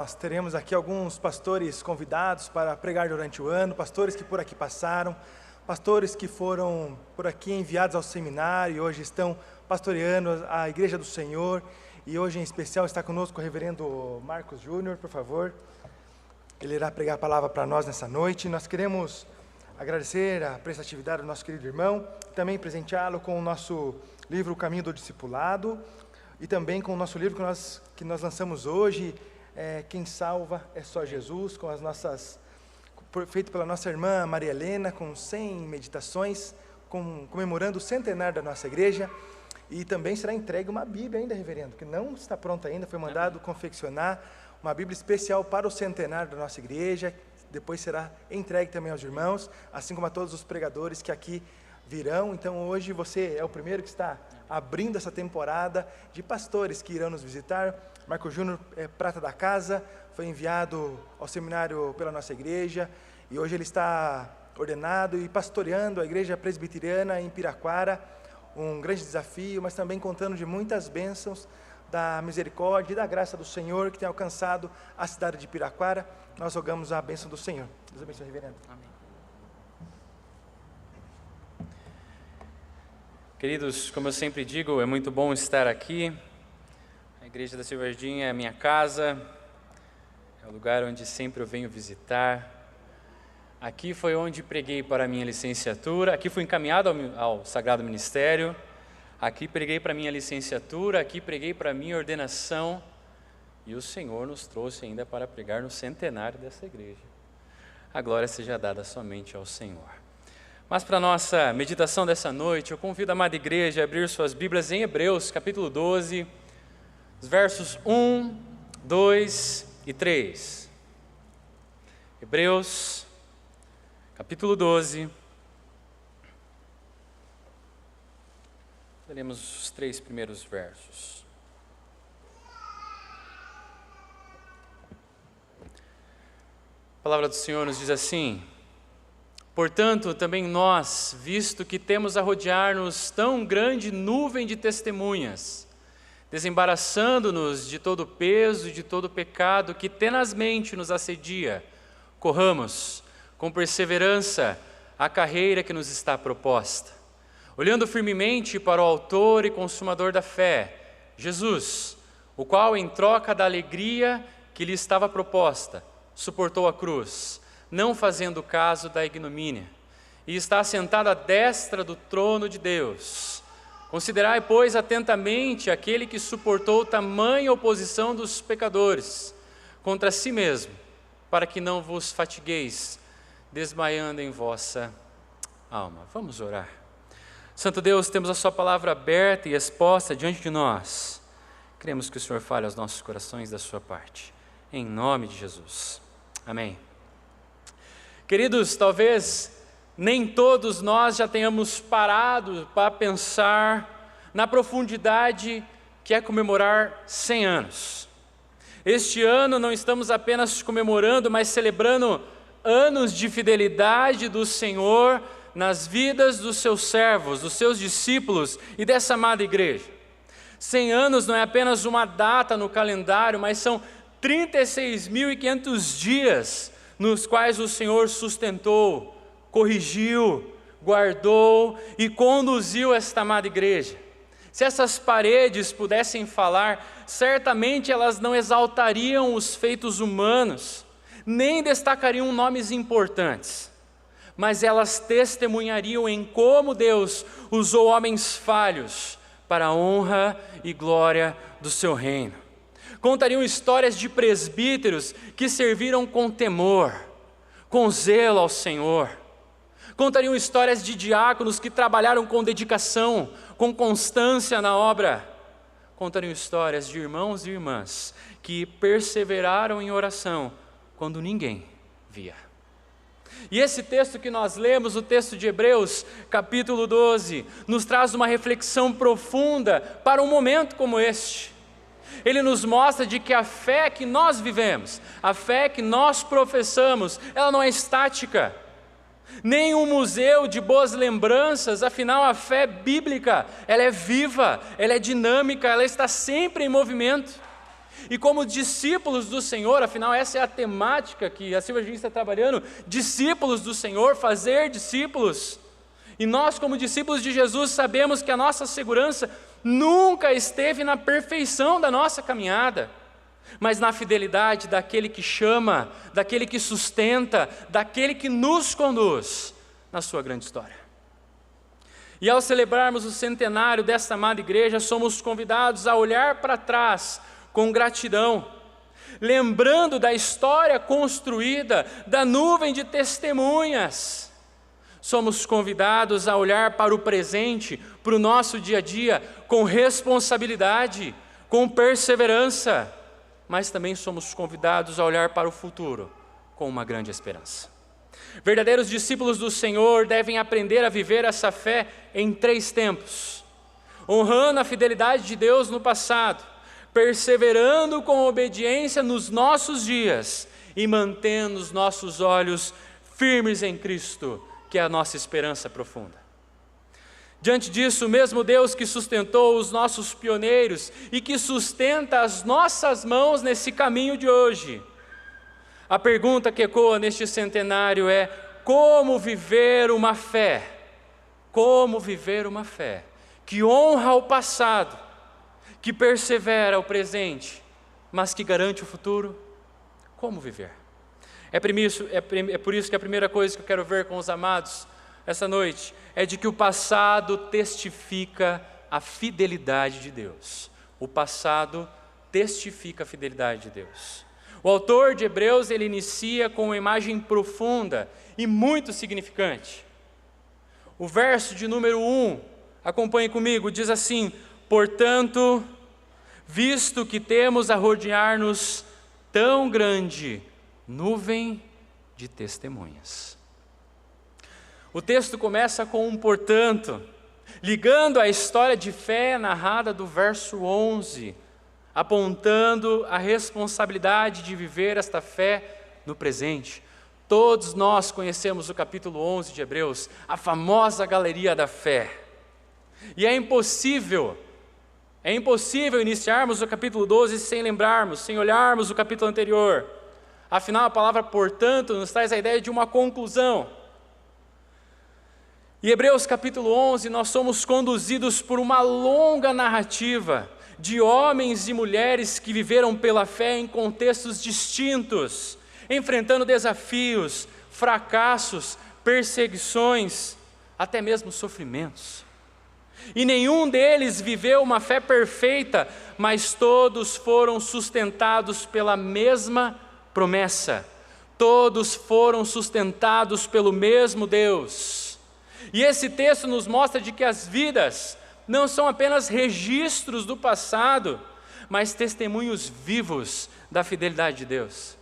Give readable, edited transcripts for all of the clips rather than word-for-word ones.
Nós teremos aqui alguns pastores convidados para pregar durante o ano, pastores que por aqui passaram, pastores que foram por aqui enviados ao seminário e hoje estão pastoreando a Igreja do Senhor. E hoje em especial está conosco o reverendo Marcos Júnior, por favor. Ele irá pregar a palavra para nós nessa noite. Nós queremos agradecer a prestatividade do nosso querido irmão, também presenteá-lo com o nosso livro O Caminho do Discipulado e também com o nosso livro que nós lançamos hoje, Quem Salva é Só Jesus, com as nossas, feito pela nossa irmã Maria Helena, com 100 meditações, comemorando o centenário da nossa igreja. E também será entregue uma Bíblia ainda, reverendo, que não está pronta ainda, foi mandado confeccionar uma Bíblia especial para o centenário da nossa igreja, depois será entregue também aos irmãos, assim como a todos os pregadores que aqui virão. Então hoje você é o primeiro que está abrindo essa temporada de pastores que irão nos visitar. Marcos Júnior é prata da casa, foi enviado ao seminário pela nossa igreja e hoje ele está ordenado e pastoreando a igreja presbiteriana em Piraquara, um grande desafio, mas também contando de muitas bênçãos da misericórdia e da graça do Senhor que tem alcançado a cidade de Piraquara. Nós rogamos a bênção do Senhor. Deus abençoe, reverendo. Amém. Queridos, como eu sempre digo, é muito bom estar aqui. A Igreja da Silva Jardim é a minha casa, é o lugar onde sempre eu venho visitar. Aqui foi onde preguei para a minha licenciatura, aqui fui encaminhado ao Sagrado Ministério, aqui preguei para a minha licenciatura, aqui preguei para a minha ordenação, e o Senhor nos trouxe ainda para pregar no centenário dessa igreja. A glória seja dada somente ao Senhor. Mas para a nossa meditação dessa noite, eu convido a amada igreja a abrir suas Bíblias em Hebreus, capítulo 12, os versos 1, 2 e 3. Hebreus, capítulo 12. Leremos os 3 primeiros versos. A palavra do Senhor nos diz assim: portanto, também nós, visto que temos a rodear-nos tão grande nuvem de testemunhas, desembaraçando-nos de todo o peso e de todo o pecado que tenazmente nos assedia, corramos com perseverança a carreira que nos está proposta, olhando firmemente para o autor e consumador da fé, Jesus, o qual, em troca da alegria que lhe estava proposta, suportou a cruz, não fazendo caso da ignomínia, e está assentado à destra do trono de Deus. Considerai, pois, atentamente aquele que suportou tamanha oposição dos pecadores contra si mesmo, para que não vos fatigueis, desmaiando em vossa alma. Vamos orar. Santo Deus, temos a sua palavra aberta e exposta diante de nós. Queremos que o Senhor fale aos nossos corações da sua parte. Em nome de Jesus. Amém. Queridos, talvez nem todos nós já tenhamos parado para pensar na profundidade que é comemorar 100 anos. Este ano não estamos apenas comemorando, mas celebrando anos de fidelidade do Senhor nas vidas dos seus servos, dos seus discípulos e dessa amada igreja. 100 anos não é apenas uma data no calendário, mas são 36.500 dias nos quais o Senhor sustentou, corrigiu, guardou e conduziu esta amada igreja. Se essas paredes pudessem falar, certamente elas não exaltariam os feitos humanos, nem destacariam nomes importantes, mas elas testemunhariam em como Deus usou homens falhos para a honra e glória do seu reino. Contariam histórias de presbíteros que serviram com temor, com zelo ao Senhor. Contariam histórias de diáconos que trabalharam com dedicação, com constância na obra. Contariam histórias de irmãos e irmãs que perseveraram em oração quando ninguém via. E esse texto que nós lemos, o texto de Hebreus, capítulo 12, nos traz uma reflexão profunda para um momento como este. Ele nos mostra de que a fé que nós vivemos, a fé que nós professamos, ela não é estática. Nem um museu de boas lembranças, afinal a fé bíblica, ela é viva, ela é dinâmica, ela está sempre em movimento. E como discípulos do Senhor, afinal essa é a temática que a Silva está trabalhando, discípulos do Senhor, fazer discípulos. E nós como discípulos de Jesus sabemos que a nossa segurança nunca esteve na perfeição da nossa caminhada, mas na fidelidade daquele que chama, daquele que sustenta, daquele que nos conduz na sua grande história. E ao celebrarmos o centenário desta amada igreja, somos convidados a olhar para trás com gratidão, lembrando da história construída, da nuvem de testemunhas. Somos convidados a olhar para o presente, para o nosso dia a dia, com responsabilidade, com perseverança, mas também somos convidados a olhar para o futuro com uma grande esperança. Verdadeiros discípulos do Senhor devem aprender a viver essa fé em 3 tempos: honrando a fidelidade de Deus no passado, perseverando com obediência nos nossos dias e mantendo os nossos olhos firmes em Cristo, que é a nossa esperança profunda. Diante disso, o mesmo Deus que sustentou os nossos pioneiros e que sustenta as nossas mãos nesse caminho de hoje, a pergunta que ecoa neste centenário é: como viver uma fé? Como viver uma fé que honra o passado, que persevera o presente, mas que garante o futuro? Como viver? É por isso que a primeira coisa que eu quero ver com os amados essa noite é de que o passado testifica a fidelidade de Deus. O passado testifica a fidelidade de Deus. O autor de Hebreus, ele inicia com uma imagem profunda e muito significante. O verso de número 1, acompanhe comigo, diz assim: portanto, visto que temos a rodear-nos tão grande nuvem de testemunhas. O texto começa com um portanto, ligando a história de fé narrada do verso 11, apontando a responsabilidade de viver esta fé no presente. Todos nós conhecemos o capítulo 11 de Hebreus, a famosa galeria da fé. E é impossível iniciarmos o capítulo 12 sem lembrarmos, sem olharmos o capítulo anterior. Afinal, a palavra portanto nos traz a ideia de uma conclusão. Em Hebreus capítulo 11, nós somos conduzidos por uma longa narrativa de homens e mulheres que viveram pela fé em contextos distintos, enfrentando desafios, fracassos, perseguições, até mesmo sofrimentos. E nenhum deles viveu uma fé perfeita, mas todos foram sustentados pela mesma promessa. Todos foram sustentados pelo mesmo Deus. E esse texto nos mostra de que as vidas não são apenas registros do passado, mas testemunhos vivos da fidelidade de Deus.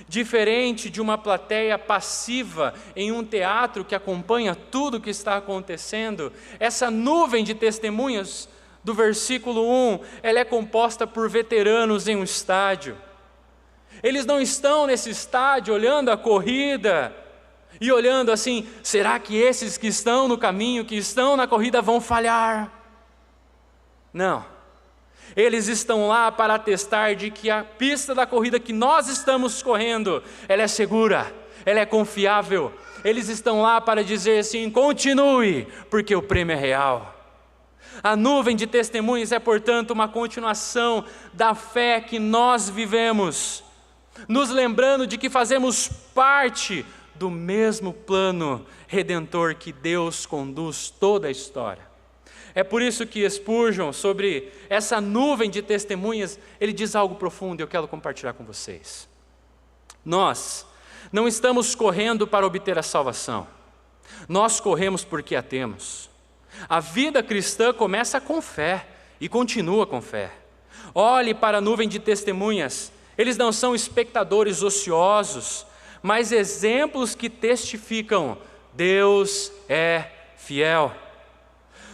Diferente de uma plateia passiva em um teatro que acompanha tudo o que está acontecendo, essa nuvem de testemunhas do versículo 1, ela é composta por veteranos em um estádio. Eles não estão nesse estádio olhando a corrida e olhando assim: será que esses que estão no caminho, que estão na corrida vão falhar? Não, eles estão lá para atestar de que a pista da corrida que nós estamos correndo, ela é segura, ela é confiável. Eles estão lá para dizer assim: continue, porque o prêmio é real. A nuvem de testemunhas é, portanto, uma continuação da fé que nós vivemos, nos lembrando de que fazemos parte do mesmo plano redentor que Deus conduz toda a história. É por isso que Spurgeon, sobre essa nuvem de testemunhas, ele diz algo profundo e eu quero compartilhar com vocês. Nós não estamos correndo para obter a salvação, nós corremos porque a temos. A vida cristã começa com fé e continua com fé. Olhe para a nuvem de testemunhas, eles não são espectadores ociosos, mas exemplos que testificam: Deus é fiel.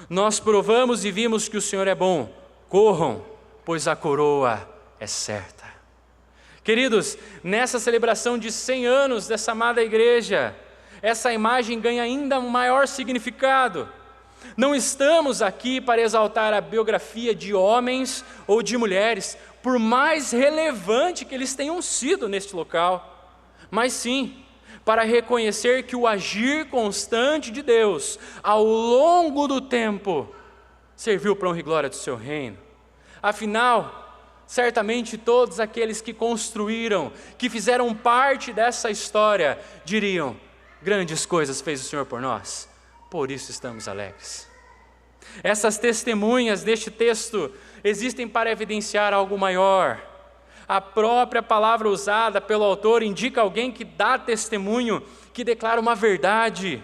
Nós provamos e vimos que o Senhor é bom. Corram, pois a coroa é certa. Queridos, nessa celebração de 100 anos dessa amada igreja, essa imagem ganha ainda um maior significado. Não estamos aqui para exaltar a biografia de homens ou de mulheres, por mais relevante que eles tenham sido neste local, mas sim para reconhecer que o agir constante de Deus ao longo do tempo serviu para a honra e glória do seu reino. Afinal, certamente todos aqueles que construíram, que fizeram parte dessa história, diriam: grandes coisas fez o Senhor por nós, por isso estamos alegres. Essas testemunhas deste texto existem para evidenciar algo maior. A própria palavra usada pelo autor indica alguém que dá testemunho, que declara uma verdade.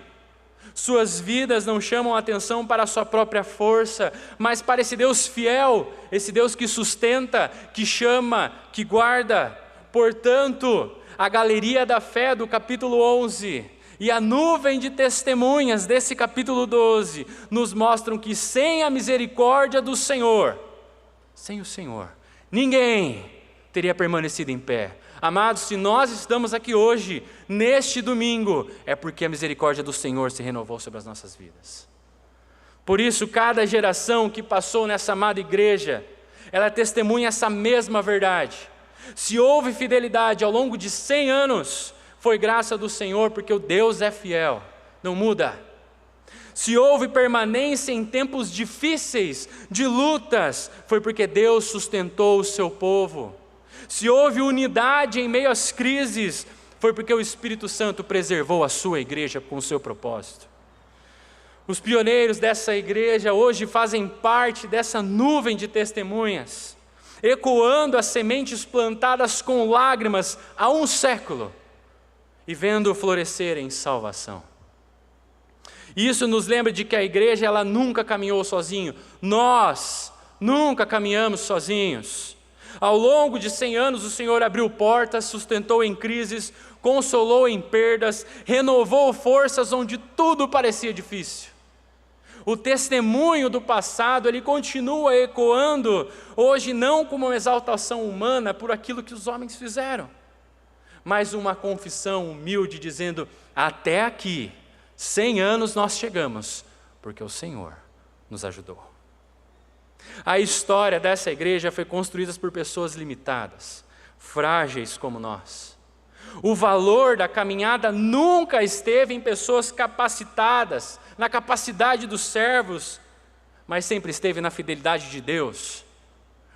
Suas vidas não chamam a atenção para a sua própria força, mas para esse Deus fiel, esse Deus que sustenta, que chama, que guarda. Portanto, a galeria da fé do capítulo 11 e a nuvem de testemunhas desse capítulo 12 nos mostram que sem a misericórdia do Senhor, sem o Senhor, ninguém teria permanecido em pé. Amados, se nós estamos aqui hoje, neste domingo, é porque a misericórdia do Senhor se renovou sobre as nossas vidas. Por isso, cada geração que passou nessa amada igreja, ela testemunha essa mesma verdade. Se houve fidelidade ao longo de 100 anos, foi graça do Senhor, porque o Deus é fiel, não muda. Se houve permanência em tempos difíceis, de lutas, foi porque Deus sustentou o seu povo. Se houve unidade em meio às crises, foi porque o Espírito Santo preservou a sua igreja com o seu propósito. Os pioneiros dessa igreja hoje fazem parte dessa nuvem de testemunhas, ecoando as sementes plantadas com lágrimas há um século e vendo florescer em salvação. Isso nos lembra de que a igreja ela nunca caminhou sozinho. Nós nunca caminhamos sozinhos. Ao longo de 100 anos, o Senhor abriu portas, sustentou em crises, consolou em perdas, renovou forças onde tudo parecia difícil. O testemunho do passado, ele continua ecoando, hoje não como uma exaltação humana por aquilo que os homens fizeram, mas uma confissão humilde dizendo: até aqui, 100 anos nós chegamos, porque o Senhor nos ajudou. A história dessa igreja foi construída por pessoas limitadas, frágeis como nós. O valor da caminhada nunca esteve em pessoas capacitadas, na capacidade dos servos, mas sempre esteve na fidelidade de Deus.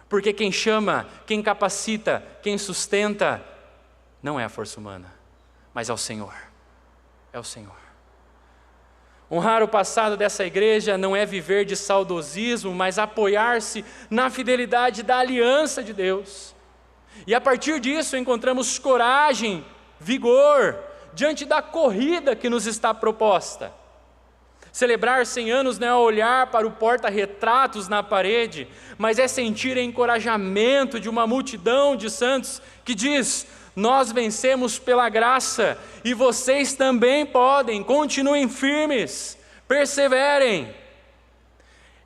Porque quem chama, quem capacita, quem sustenta, não é a força humana, mas é o Senhor. É o Senhor. Honrar o passado dessa igreja não é viver de saudosismo, mas apoiar-se na fidelidade da aliança de Deus. E a partir disso encontramos coragem, vigor, diante da corrida que nos está proposta. Celebrar 100 anos não é olhar para o porta-retratos na parede, mas é sentir encorajamento de uma multidão de santos que diz: nós vencemos pela graça e vocês também podem, continuem firmes, perseverem.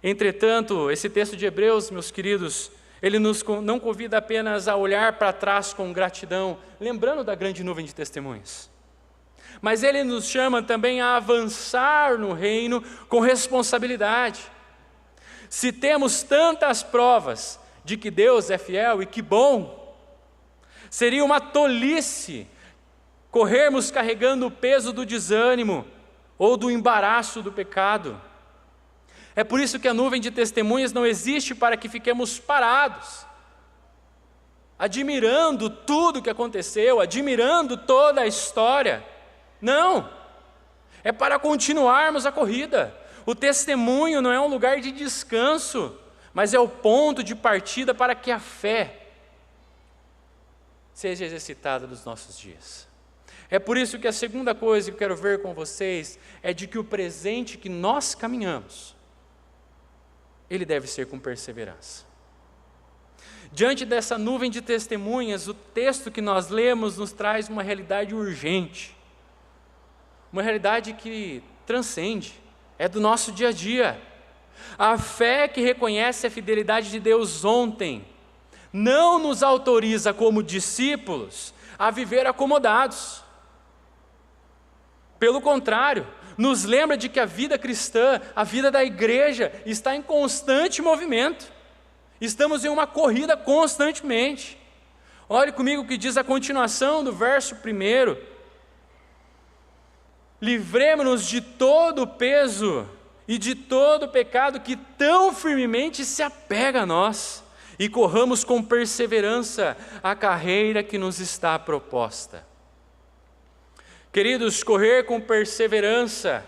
Entretanto, esse texto de Hebreus, meus queridos, ele nos não convida apenas a olhar para trás com gratidão, lembrando da grande nuvem de testemunhas, mas ele nos chama também a avançar no reino com responsabilidade. Se temos tantas provas de que Deus é fiel, e que bom, seria uma tolice corrermos carregando o peso do desânimo ou do embaraço do pecado. É por isso que a nuvem de testemunhas não existe para que fiquemos parados, admirando tudo que aconteceu, admirando toda a história. Não, é para continuarmos a corrida. O testemunho não é um lugar de descanso, mas é o ponto de partida para que a fé seja exercitada nos nossos dias. É por isso que a segunda coisa que eu quero ver com vocês é de que o presente que nós caminhamos, ele deve ser com perseverança. Diante dessa nuvem de testemunhas, o texto que nós lemos nos traz uma realidade urgente, uma realidade que transcende, é do nosso dia a dia. A fé que reconhece a fidelidade de Deus ontem, não nos autoriza como discípulos a viver acomodados. Pelo contrário, nos lembra de que a vida cristã, a vida da igreja, está em constante movimento. Estamos em uma corrida constantemente. Olhe comigo o que diz a continuação do verso 1. Livremo-nos de todo o peso e de todo o pecado que tão firmemente se apega a nós, e corramos com perseverança a carreira que nos está proposta. Queridos, correr com perseverança,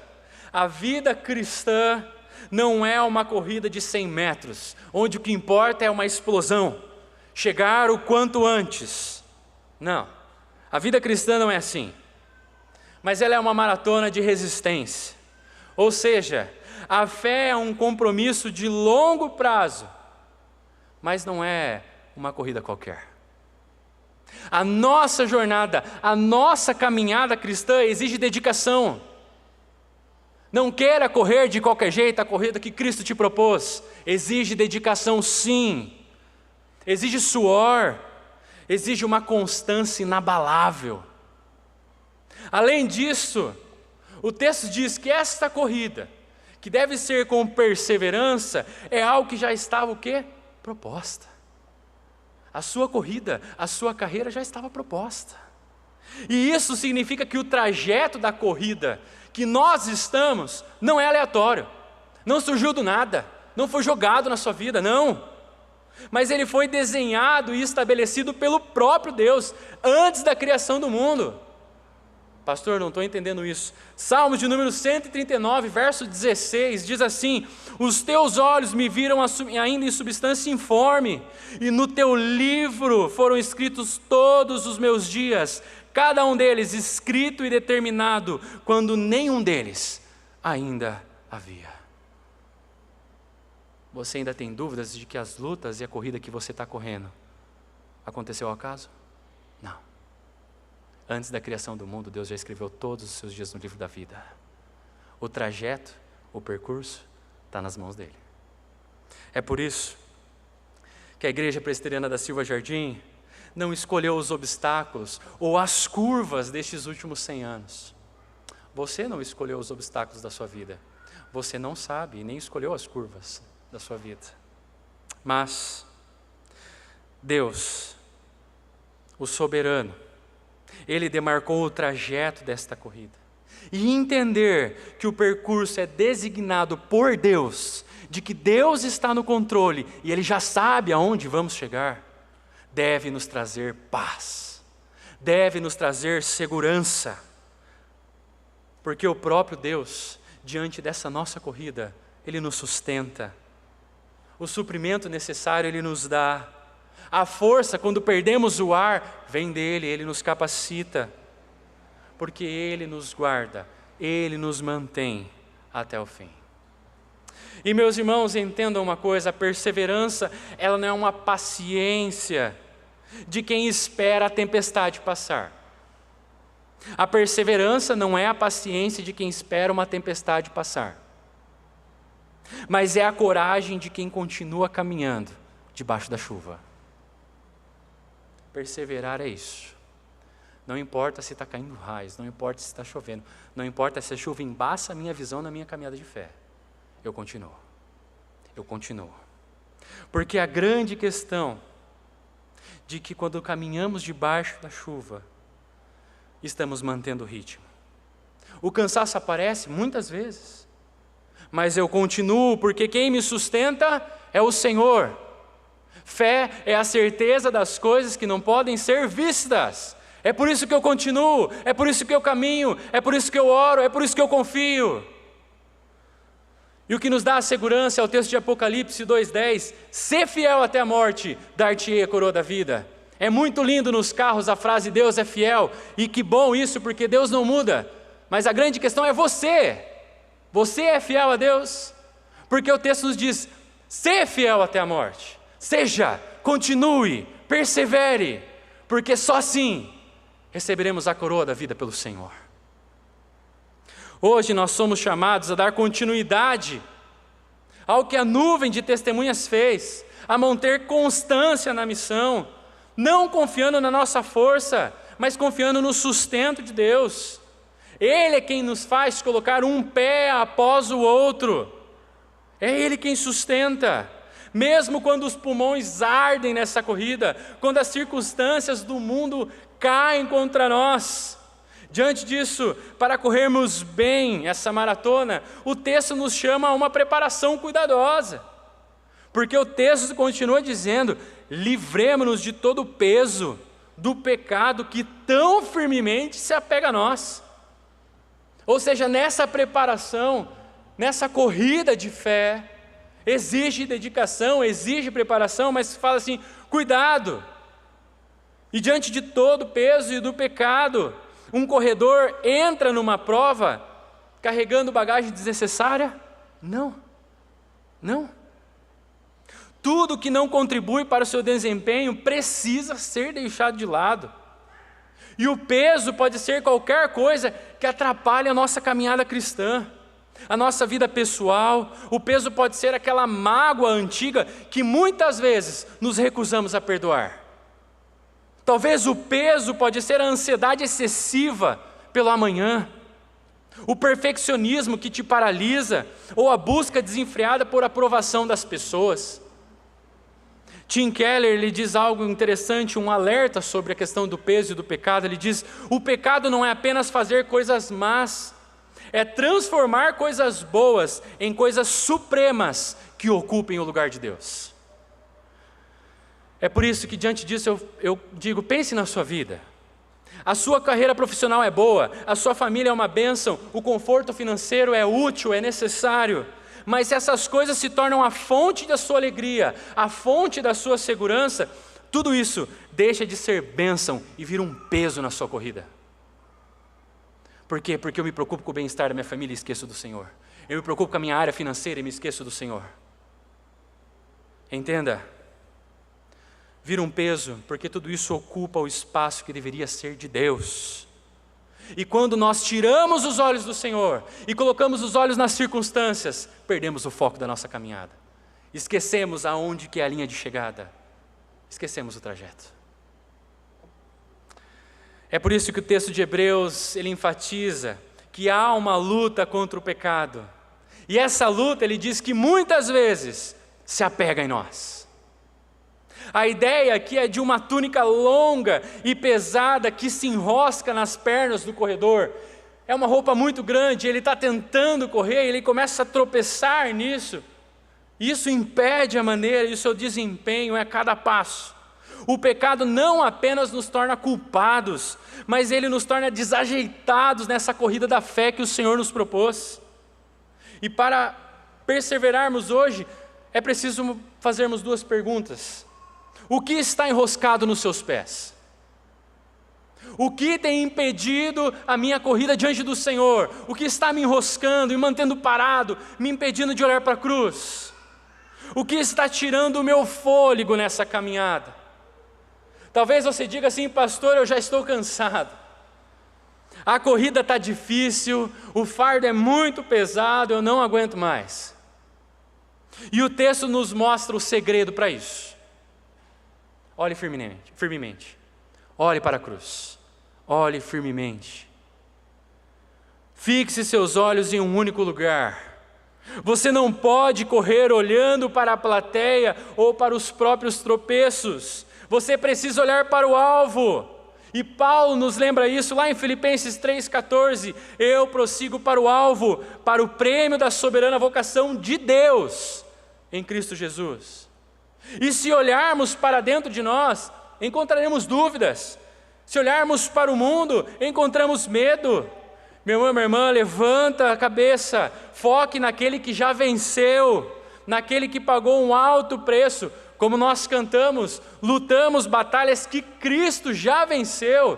a vida cristã não é uma corrida de 100 metros, onde o que importa é uma explosão, chegar o quanto antes. Não, a vida cristã não é assim, mas ela é uma maratona de resistência, ou seja, a fé é um compromisso de longo prazo, mas não é uma corrida qualquer. A nossa jornada, a nossa caminhada cristã exige dedicação. Não queira correr de qualquer jeito a corrida que Cristo te propôs. Exige dedicação, sim. Exige suor. Exige uma constância inabalável. Além disso, o texto diz que esta corrida, que deve ser com perseverança, é algo que já estava o quê? Proposta. A sua corrida, a sua carreira já estava proposta. E isso significa que o trajeto da corrida que nós estamos não é aleatório, não surgiu do nada, não foi jogado na sua vida, não. Mas ele foi desenhado e estabelecido pelo próprio Deus, antes da criação do mundo. Pastor, não estou entendendo isso. Salmos de número 139, verso 16, diz assim: os teus olhos me viram ainda em substância informe, e no teu livro foram escritos todos os meus dias, cada um deles escrito e determinado, quando nenhum deles ainda havia. Você ainda tem dúvidas de que as lutas e a corrida que você está correndo aconteceu ao acaso? Não. Antes da criação do mundo, Deus já escreveu todos os seus dias no livro da vida. O trajeto, o percurso, está nas mãos dele. É por isso que a Igreja Presbiteriana da Silva Jardim não escolheu os obstáculos ou as curvas destes últimos 100 anos. Você não escolheu os obstáculos da sua vida. Você não sabe e nem escolheu as curvas da sua vida. Mas Deus, o soberano, Ele demarcou o trajeto desta corrida. E entender que o percurso é designado por Deus, de que Deus está no controle e Ele já sabe aonde vamos chegar, deve nos trazer paz, deve nos trazer segurança. Porque o próprio Deus, diante dessa nossa corrida, Ele nos sustenta. O suprimento necessário Ele nos dá. A força, quando perdemos o ar, vem dEle, Ele nos capacita. Porque Ele nos guarda, Ele nos mantém até o fim. E meus irmãos, entendam uma coisa, a perseverança, ela não é uma paciência de quem espera a tempestade passar. A perseverança não é a paciência de quem espera uma tempestade passar. Mas é a coragem de quem continua caminhando debaixo da chuva. Perseverar é isso. Não importa se está caindo raios, não importa se está chovendo, não importa se a chuva embaça a minha visão na minha caminhada de fé. Eu continuo. Eu continuo. Porque a grande questão de que quando caminhamos debaixo da chuva, estamos mantendo o ritmo. O cansaço aparece muitas vezes, mas eu continuo porque quem me sustenta é o Senhor. Fé é a certeza das coisas que não podem ser vistas. É por isso que eu continuo, é por isso que eu caminho, é por isso que eu oro, é por isso que eu confio. E o que nos dá a segurança é o texto de Apocalipse 2:10, ser fiel até a morte, dar-te-ei a coroa da vida. É muito lindo nos carros a frase Deus é fiel, e que bom isso, porque Deus não muda. Mas a grande questão é você. Você é fiel a Deus? Porque o texto nos diz, ser fiel até a morte. Seja, continue, persevere, porque só assim receberemos a coroa da vida pelo Senhor. Hoje nós somos chamados a dar continuidade ao que a nuvem de testemunhas fez, a manter constância na missão, não confiando na nossa força, mas confiando no sustento de Deus. Ele é quem nos faz colocar um pé após o outro. É Ele quem sustenta. mesmo quando os pulmões ardem nessa corrida, quando as circunstâncias do mundo caem contra nós. Diante disso, para corrermos bem essa maratona, o texto nos chama a uma preparação cuidadosa, porque o texto continua dizendo: livremo-nos de todo o peso do pecado que tão firmemente se apega a nós. Ou seja, nessa preparação, nessa corrida de fé, exige dedicação, exige preparação, mas fala assim: cuidado. E diante de todo o peso e do pecado, um corredor entra numa prova carregando bagagem desnecessária? Não. Tudo que não contribui para o seu desempenho precisa ser deixado de lado. E o peso pode ser qualquer coisa que atrapalhe a nossa caminhada cristã, a nossa vida pessoal. O peso pode ser aquela mágoa antiga que muitas vezes nos recusamos a perdoar. Talvez o peso pode ser a ansiedade excessiva pelo amanhã, o perfeccionismo que te paralisa, ou a busca desenfreada por aprovação das pessoas. Tim Keller, ele diz algo interessante, um alerta sobre a questão do peso e do pecado. Ele diz: o pecado não é apenas fazer coisas más, é transformar coisas boas em coisas supremas que ocupem o lugar de Deus. É por isso que diante disso eu digo: pense na sua vida. A sua carreira profissional é boa, a sua família é uma bênção, o conforto financeiro é útil, é necessário. Mas se essas coisas se tornam a fonte da sua alegria, a fonte da sua segurança, tudo isso deixa de ser bênção e vira um peso na sua corrida. Por quê? Porque eu me preocupo com o bem-estar da minha família e esqueço do Senhor. Eu me preocupo com a minha área financeira e me esqueço do Senhor. Entenda, vira um peso porque tudo isso ocupa o espaço que deveria ser de Deus. E quando nós tiramos os olhos do Senhor e colocamos os olhos nas circunstâncias, perdemos o foco da nossa caminhada. Esquecemos aonde que é a linha de chegada. Esquecemos o trajeto. É por isso que o texto de Hebreus, ele enfatiza que há uma luta contra o pecado. E essa luta, ele diz que muitas vezes se apega em nós. A ideia aqui é de uma túnica longa e pesada que se enrosca nas pernas do corredor. É uma roupa muito grande, ele está tentando correr, ele começa a tropeçar nisso. Isso impede a maneira e o seu desempenho a cada passo. O pecado não apenas nos torna culpados, mas ele nos torna desajeitados nessa corrida da fé que o Senhor nos propôs. E para perseverarmos hoje, é preciso fazermos duas perguntas. O que está enroscado nos seus pés? O que tem impedido a minha corrida diante do Senhor? O que está me enroscando, me mantendo parado, me impedindo de olhar para a cruz? O que está tirando o meu fôlego nessa caminhada? Talvez você diga assim: pastor, eu já estou cansado. A corrida está difícil, o fardo é muito pesado, eu não aguento mais. E o texto nos mostra o segredo para isso. Olhe firmemente, olhe para a cruz, olhe firmemente. Fixe seus olhos em um único lugar. Você não pode correr olhando para a plateia ou para os próprios tropeços. Você precisa olhar para o alvo. E Paulo nos lembra isso lá em Filipenses 3,14. Eu prossigo para o alvo, para o prêmio da soberana vocação de Deus em Cristo Jesus. E se olharmos para dentro de nós, encontraremos dúvidas. Se olharmos para o mundo, encontramos medo. Meu irmão, minha irmã, levanta a cabeça, foque naquele que já venceu, naquele que pagou um alto preço. Como nós cantamos, lutamos batalhas que Cristo já venceu.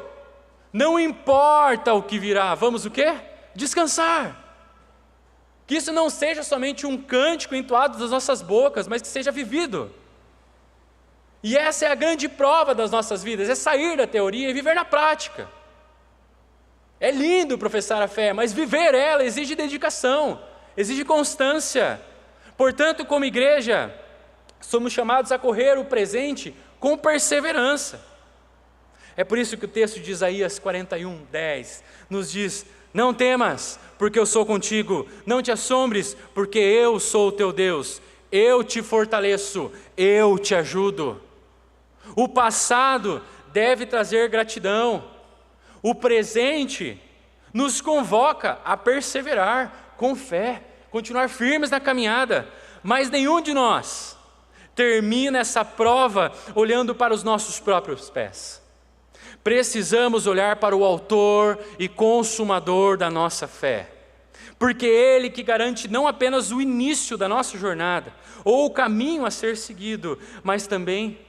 Não importa o que virá, vamos o quê? Descansar. Que isso não seja somente um cântico entoado das nossas bocas, mas que seja vivido. E essa é a grande prova das nossas vidas, é sair da teoria e viver na prática. É lindo professar a fé, mas viver ela exige dedicação, exige constância. Portanto, como igreja, somos chamados a correr o presente com perseverança. É por isso que o texto de Isaías 41:10 nos diz: não temas, porque eu sou contigo, não te assombres, porque eu sou o teu Deus. eu te fortaleço, eu te ajudo. O passado deve trazer gratidão. O presente nos convoca a perseverar com fé, continuar firmes na caminhada, mas nenhum de nós termina essa prova olhando para os nossos próprios pés. Precisamos olhar para o autor e consumador da nossa fé, porque Ele que garante não apenas o início da nossa jornada, ou o caminho a ser seguido, mas também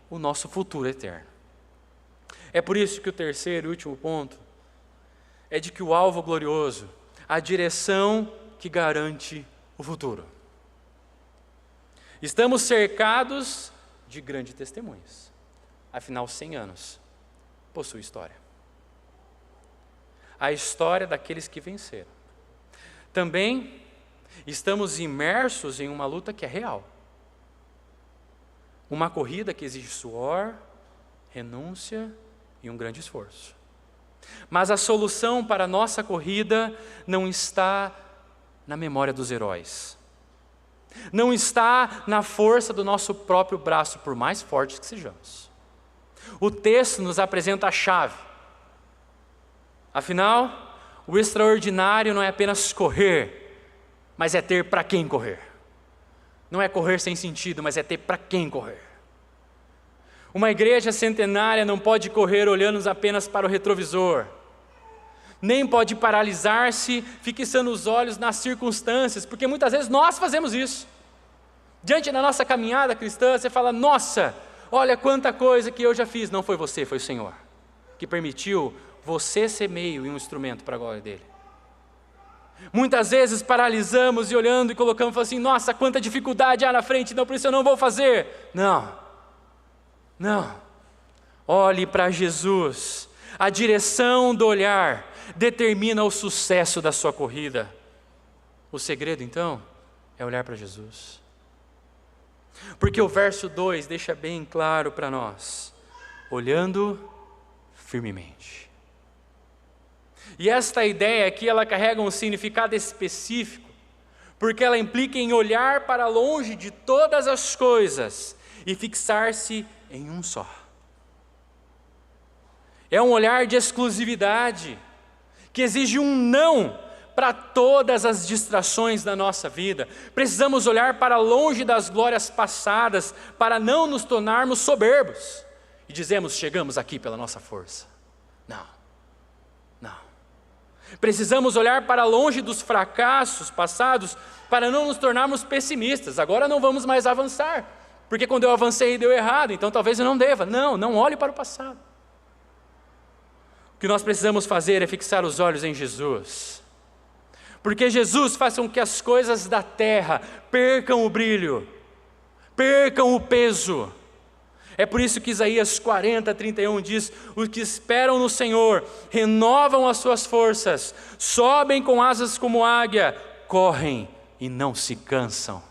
o nosso futuro eterno. É por isso que o terceiro e último ponto é de que o alvo glorioso, a direção que garante o futuro. Estamos cercados de grandes testemunhas, afinal 100 anos possui história. A história daqueles que venceram. Também estamos imersos em uma luta que é real. Uma corrida que exige suor, renúncia e um grande esforço. Mas a solução para a nossa corrida não está na memória dos heróis. Não está na força do nosso próprio braço, por mais fortes que sejamos. O texto nos apresenta a chave. Afinal, o extraordinário não é apenas correr, mas é ter para quem correr. Não é correr sem sentido, mas é ter para quem correr. Uma igreja centenária não pode correr olhando apenas para o retrovisor. Nem pode paralisar-se, fixando os olhos nas circunstâncias, porque muitas vezes nós fazemos isso. Diante da nossa caminhada cristã, você fala, nossa, olha quanta coisa que eu já fiz. Não foi você, foi o Senhor, que permitiu você ser meio e um instrumento para a glória dEle. Muitas vezes paralisamos e olhando e colocamos, assim, nossa, quanta dificuldade há na frente, não, por isso eu não vou fazer. Não. Olhe para Jesus. A direção do olhar determina o sucesso da sua corrida. O segredo, então, é olhar para Jesus. Porque o verso 2 deixa bem claro para nós, olhando firmemente. E esta ideia aqui, ela carrega um significado específico, porque ela implica em olhar para longe de todas as coisas e fixar-se em um só. É um olhar de exclusividade, que exige um não para todas as distrações da nossa vida. Precisamos olhar para longe das glórias passadas, para não nos tornarmos soberbos, e dizemos, chegamos aqui pela nossa força. Não. Precisamos olhar para longe dos fracassos passados, para não nos tornarmos pessimistas. Agora não vamos mais avançar, porque quando eu avancei deu errado, então talvez eu não deva. Não olhe para o passado. O que nós precisamos fazer é fixar os olhos em Jesus, porque Jesus faz com que as coisas da terra percam o brilho, percam o peso. É por isso que Isaías 40:31 diz, os que esperam no Senhor renovam as suas forças, sobem com asas como águia, correm e não se cansam.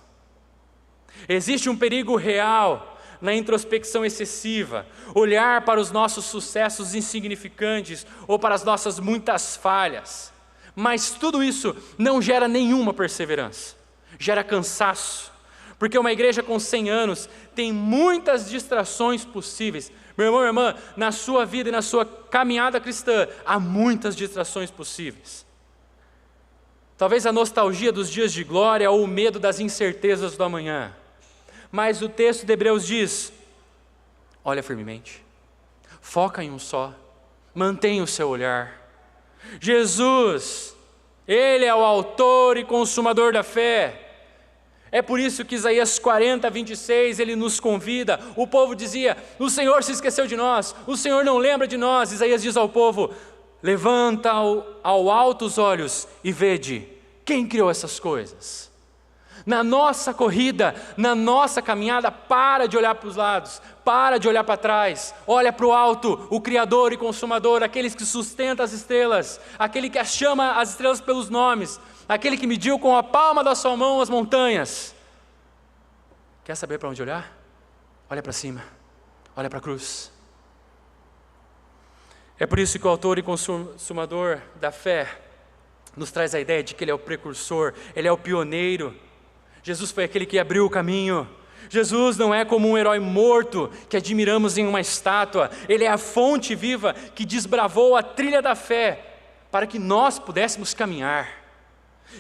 Existe um perigo real na introspecção excessiva, olhar para os nossos sucessos insignificantes ou para as nossas muitas falhas, mas tudo isso não gera nenhuma perseverança, gera cansaço, porque uma igreja com 100 anos tem muitas distrações possíveis. Meu irmão, minha irmã, na sua vida e na sua caminhada cristã, há muitas distrações possíveis. Talvez a nostalgia dos dias de glória ou o medo das incertezas do amanhã. Mas o texto de Hebreus diz, olha firmemente, foca em um só, mantenha o seu olhar. Jesus, Ele é o autor e consumador da fé. É por isso que Isaías 40:26, ele nos convida. O povo dizia, o Senhor se esqueceu de nós, o Senhor não lembra de nós. Isaías diz ao povo, levanta ao alto os olhos e vede, quem criou essas coisas? Na nossa corrida, na nossa caminhada, para de olhar para os lados, para de olhar para trás, olha para o alto, o Criador e Consumador, aquele que sustenta as estrelas, aquele que chama as estrelas pelos nomes, aquele que mediu com a palma da sua mão as montanhas. Quer saber para onde olhar? Olha para cima, olha para a cruz. É por isso que o autor e consumador da fé nos traz a ideia de que Ele é o precursor, Ele é o pioneiro. Jesus foi aquele que abriu o caminho. Jesus não é como um herói morto que admiramos em uma estátua. Ele é a fonte viva que desbravou a trilha da fé para que nós pudéssemos caminhar.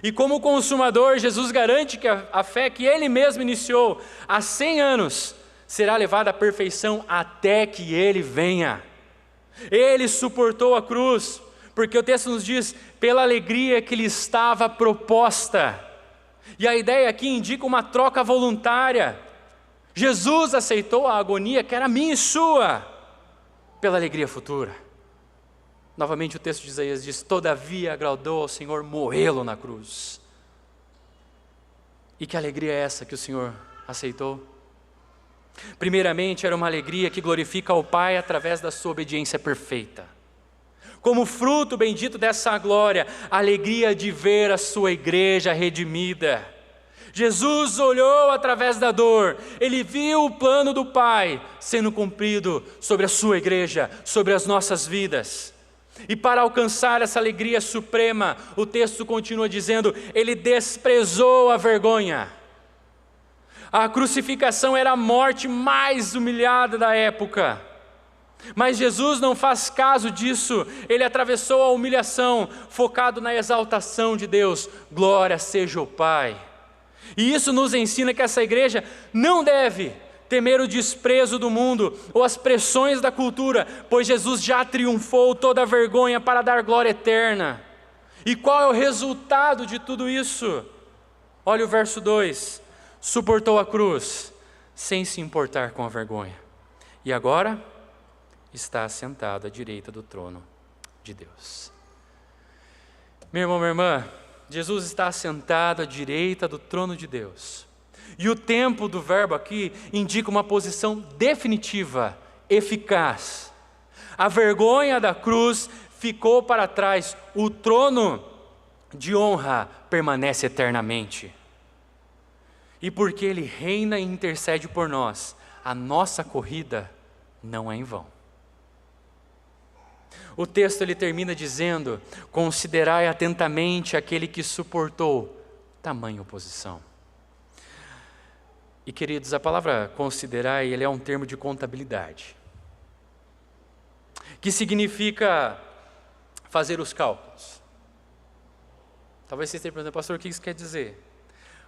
E como consumador, Jesus garante que a fé que Ele mesmo iniciou há 100 anos será levada à perfeição até que Ele venha. Ele suportou a cruz, porque o texto nos diz, pela alegria que lhe estava proposta. E a ideia aqui indica uma troca voluntária. Jesus aceitou a agonia que era minha e sua, pela alegria futura. Novamente o texto de Isaías diz, todavia agradou ao Senhor morrê-lo na cruz. E que alegria é essa que o Senhor aceitou? Primeiramente, era uma alegria que glorifica ao Pai através da sua obediência perfeita. Como fruto bendito dessa glória, a alegria de ver a sua igreja redimida. Jesus olhou através da dor, Ele viu o plano do Pai sendo cumprido sobre a sua igreja, sobre as nossas vidas. E para alcançar essa alegria suprema, o texto continua dizendo, Ele desprezou a vergonha. A crucificação era a morte mais humilhada da época. Mas Jesus não faz caso disso, Ele atravessou a humilhação, focado na exaltação de Deus, glória seja o Pai. E isso nos ensina que essa igreja não deve temer o desprezo do mundo ou as pressões da cultura, pois Jesus já triunfou toda a vergonha para dar glória eterna. E qual é o resultado de tudo isso? Olha o verso 2, suportou a cruz, sem se importar com a vergonha, e agora está assentado à direita do trono de Deus. Meu irmão, minha irmã, Jesus está assentado à direita do trono de Deus. E o tempo do verbo aqui indica uma posição definitiva, eficaz. A vergonha da cruz ficou para trás, o trono de honra permanece eternamente. E porque Ele reina e intercede por nós, a nossa corrida não é em vão. O texto ele termina dizendo, considerai atentamente aquele que suportou tamanha oposição. E queridos, a palavra considerar, ele é um termo de contabilidade, que significa fazer os cálculos. Talvez você esteja perguntando, pastor, o que isso quer dizer?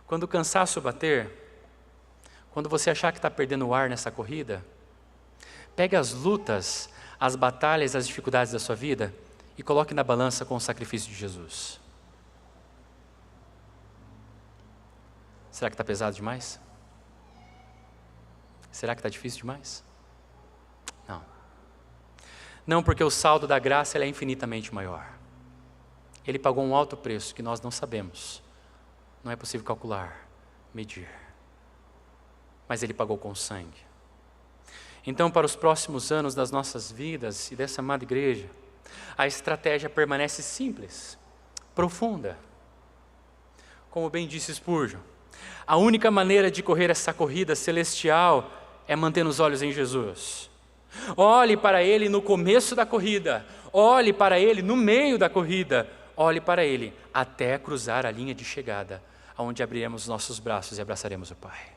Quando o cansaço bater, quando você achar que está perdendo o ar nessa corrida, pegue as lutas, as batalhas, as dificuldades da sua vida e coloque na balança com o sacrifício de Jesus. Será que está pesado demais? Será que está difícil demais? Não. Não, porque o saldo da graça ele é infinitamente maior. Ele pagou um alto preço que nós não sabemos, não é possível calcular, medir. Mas Ele pagou com sangue. Então, para os próximos anos das nossas vidas e dessa amada igreja, a estratégia permanece simples, profunda. Como bem disse Spurgeon, a única maneira de correr essa corrida celestial é manter os olhos em Jesus. Olhe para Ele no começo da corrida, olhe para Ele no meio da corrida, olhe para Ele até cruzar a linha de chegada, onde abriremos nossos braços e abraçaremos o Pai.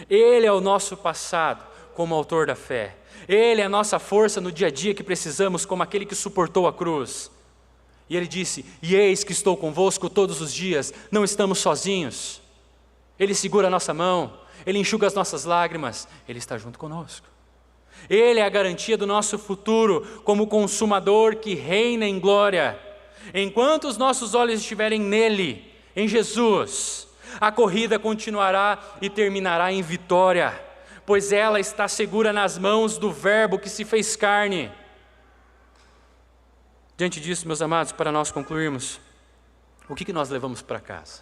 Ele é o nosso passado como autor da fé. Ele é a nossa força no dia a dia que precisamos como aquele que suportou a cruz. E Ele disse, e eis que estou convosco todos os dias, não estamos sozinhos. Ele segura a nossa mão, Ele enxuga as nossas lágrimas, Ele está junto conosco. Ele é a garantia do nosso futuro como consumador que reina em glória. Enquanto os nossos olhos estiverem nele, em Jesus, a corrida continuará e terminará em vitória, pois ela está segura nas mãos do Verbo que se fez carne. Diante disso, meus amados, para nós concluirmos, o que nós levamos para casa?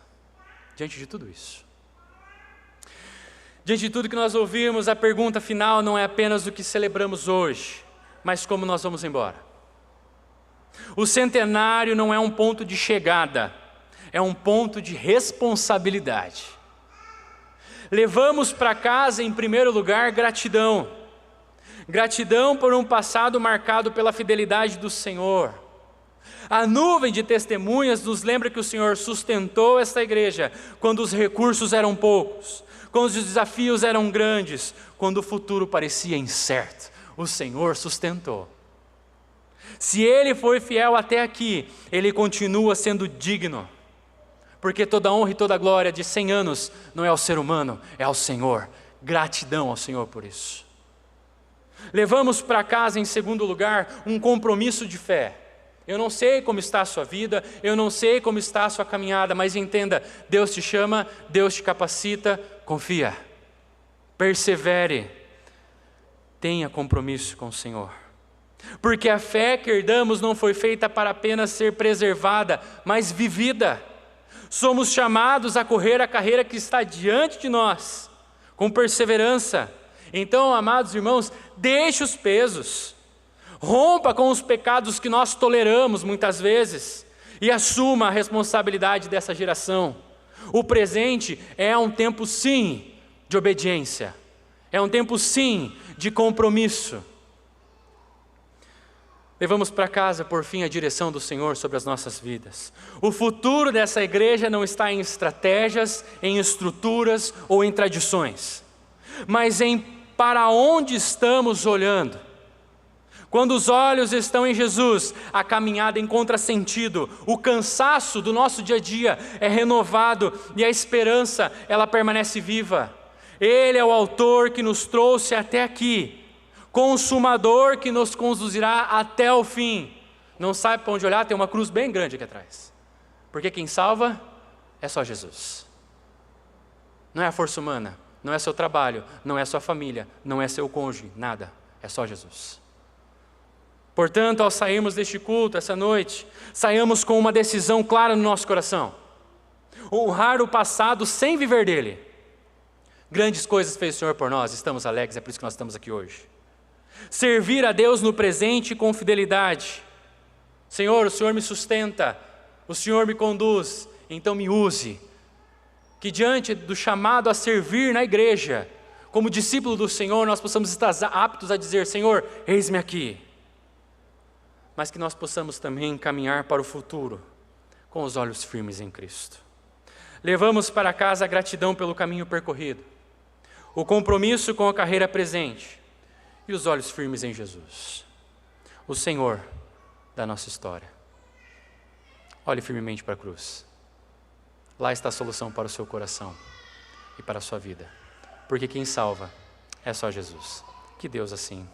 Diante de tudo isso. Diante de tudo que nós ouvimos, a pergunta final não é apenas o que celebramos hoje, mas como nós vamos embora. O centenário não é um ponto de chegada, é um ponto de responsabilidade. Levamos para casa, em primeiro lugar, gratidão. Gratidão por um passado marcado pela fidelidade do Senhor. A nuvem de testemunhas nos lembra que o Senhor sustentou esta igreja quando os recursos eram poucos, quando os desafios eram grandes, quando o futuro parecia incerto. O Senhor sustentou. Se Ele foi fiel até aqui, Ele continua sendo digno, porque toda honra e toda glória de 100 anos não é ao ser humano, é ao Senhor. Gratidão ao Senhor por isso. Levamos para casa, em segundo lugar, um compromisso de fé. Eu não sei como está a sua vida, eu não sei como está a sua caminhada, mas entenda, Deus te chama, Deus te capacita, confia, persevere, tenha compromisso com o Senhor. Porque a fé que herdamos não foi feita para apenas ser preservada, mas vivida. Somos chamados a correr a carreira que está diante de nós, com perseverança. Então, amados irmãos, deixe os pesos, rompa com os pecados que nós toleramos muitas vezes e assuma a responsabilidade dessa geração. O presente é um tempo sim de obediência, é um tempo sim de compromisso. Levamos para casa, por fim, a direção do Senhor sobre as nossas vidas. O futuro dessa igreja não está em estratégias, em estruturas ou em tradições, mas em para onde estamos olhando. Quando os olhos estão em Jesus, a caminhada encontra sentido, o cansaço do nosso dia a dia é renovado e a esperança, ela permanece viva. Ele é o autor que nos trouxe até aqui, consumador que nos conduzirá até o fim. Não sabe para onde olhar, tem uma cruz bem grande aqui atrás, porque quem salva é só Jesus. Não é a força humana, não é seu trabalho, não é sua família, não é seu cônjuge, nada, é só Jesus. Portanto, ao sairmos deste culto essa noite, saiamos com uma decisão clara no nosso coração: honrar o passado sem viver dele. Grandes coisas fez o Senhor por nós, estamos alegres, é por isso que nós estamos aqui hoje. Servir a Deus no presente com fidelidade. Senhor, o Senhor me sustenta, o Senhor me conduz, então me use. Que diante do chamado a servir na igreja, como discípulo do Senhor, nós possamos estar aptos a dizer: Senhor, eis-me aqui. Mas que nós possamos também caminhar para o futuro com os olhos firmes em Cristo. Levamos para casa a gratidão pelo caminho percorrido, o compromisso com a carreira presente e os olhos firmes em Jesus, o Senhor da nossa história. Olhe firmemente para a cruz. Lá está a solução para o seu coração e para a sua vida, porque quem salva é só Jesus. Que Deus assim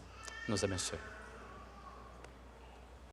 nos abençoe.